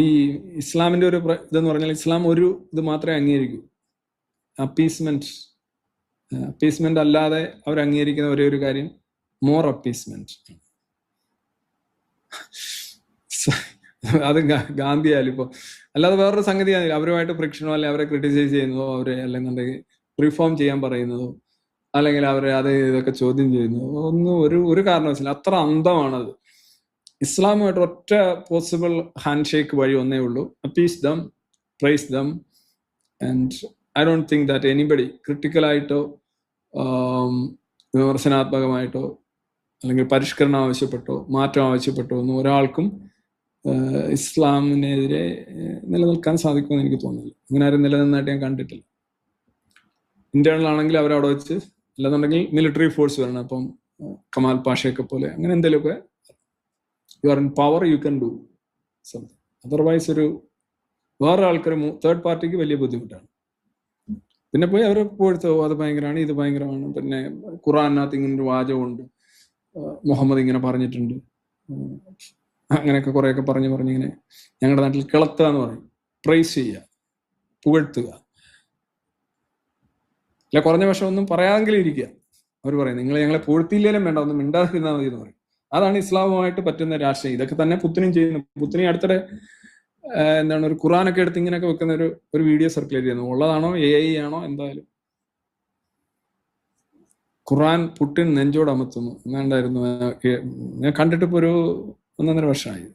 ഈ ഇസ്ലാമിന്റെ ഒരു ഇതെന്ന് പറഞ്ഞാൽ ഇസ്ലാം ഒരു ഇത് മാത്രമേ അംഗീകരിക്കൂ, അപ്പീസ്മെന്റ് അല്ലാതെ അവർ അംഗീകരിക്കുന്ന ഒരേ ഒരു കാര്യം മോർ അപ്പീസ്മെന്റ്. അത് ഗാന്ധിയായാലും ഇപ്പൊ അല്ലാതെ വേറൊരു സംഗതി അവരുമായിട്ട് ഫ്രിക്ഷനോ അല്ലെങ്കിൽ അവരെ ക്രിട്ടിസൈസ് ചെയ്യുന്നതോ അവരെ അല്ലെന്നുണ്ടെങ്കിൽ റിഫോം ചെയ്യാൻ പറയുന്നതോ അല്ലെങ്കിൽ അവരെ അത് ഇതൊക്കെ ചോദ്യം ചെയ്യുന്നതോ ഒന്നും ഒരു കാരണവശാലും അത്ര അന്ധമാണത്. ഇസ്ലാമുമായിട്ട് ഒറ്റ പോസിബിൾ ഹാൻഡ് ഷേക്ക് വഴി ഒന്നേ ഉള്ളൂ, appease them, praise them, and I don't think that anybody ക്രിട്ടിക്കലായിട്ടോ വിമർശനാത്മകമായിട്ടോ അല്ലെങ്കിൽ പരിഷ്കരണം ആവശ്യപ്പെട്ടോ മാറ്റം ആവശ്യപ്പെട്ടോ ഒന്നും ഒരാൾക്കും ഇസ്ലാമിനെതിരെ നിലനിൽക്കാൻ സാധിക്കുമെന്ന് എനിക്ക് തോന്നുന്നില്ല. അങ്ങനെ ആരും നിലനിന്നായിട്ട് ഞാൻ കണ്ടിട്ടില്ല. ഇന്റേണൽ ആണെങ്കിൽ അവരവിടെ വെച്ച്, അല്ലെന്നുണ്ടെങ്കിൽ മിലിറ്ററി ഫോഴ്സ് വരണം. അപ്പം കമാൽ പാഷയൊക്കെ പോലെ അങ്ങനെ എന്തെങ്കിലുമൊക്കെ you are in power, you can do something. Otherwise വേറെ ആൾക്കാർ തേർഡ് പാർട്ടിക്ക് വലിയ ബുദ്ധിമുട്ടാണ്. പിന്നെ പോയി അവരെ പോഴ്ത്തോ അത് ഭയങ്കരമാണ്, ഇത് ഭയങ്കരമാണ്, പിന്നെ ഖുറാനകത്ത് ഇങ്ങനെ ഒരു വാചകമുണ്ട്, മുഹമ്മദ് ഇങ്ങനെ പറഞ്ഞിട്ടുണ്ട്, അങ്ങനെയൊക്കെ കുറേയൊക്കെ പറഞ്ഞിങ്ങനെ ഞങ്ങളുടെ നാട്ടിൽ കിളത്തുക എന്ന് പറയും, പ്രൈസ് ചെയ്യുക, പുകഴ്ത്തുക. അല്ല കുറഞ്ഞ പക്ഷം ഒന്നും പറയാതെങ്കിലും ഇരിക്കുക. അവർ പറയും നിങ്ങൾ ഞങ്ങളെ പുകഴ്ത്തിയില്ലേലും വേണ്ട, ഒന്നും മിണ്ടാതിരുന്നാൽ മതി എന്ന് പറയും. അതാണ് ഇസ്ലാമുമായിട്ട് പറ്റുന്ന രാഷ്ട്രീയം. ഇതൊക്കെ തന്നെ പുത്തിനും ചെയ്യുന്നു. പുത്തിനി അടുത്തിടെ ഒരു ഖുറാനൊക്കെ എടുത്ത് ഇങ്ങനെയൊക്കെ വെക്കുന്ന ഒരു വീഡിയോ സർക്കുലേറ്റ് ചെയ്യുന്നു. ഉള്ളതാണോ AI ആണോ എന്തായാലും. ഖുറാൻ പുട്ടിൻ നെഞ്ചോട് അമർത്തുന്നു എന്നാണ്ടായിരുന്നു. ഞാൻ കണ്ടിട്ട് ഇപ്പോൾ 1.5 വർഷമായി.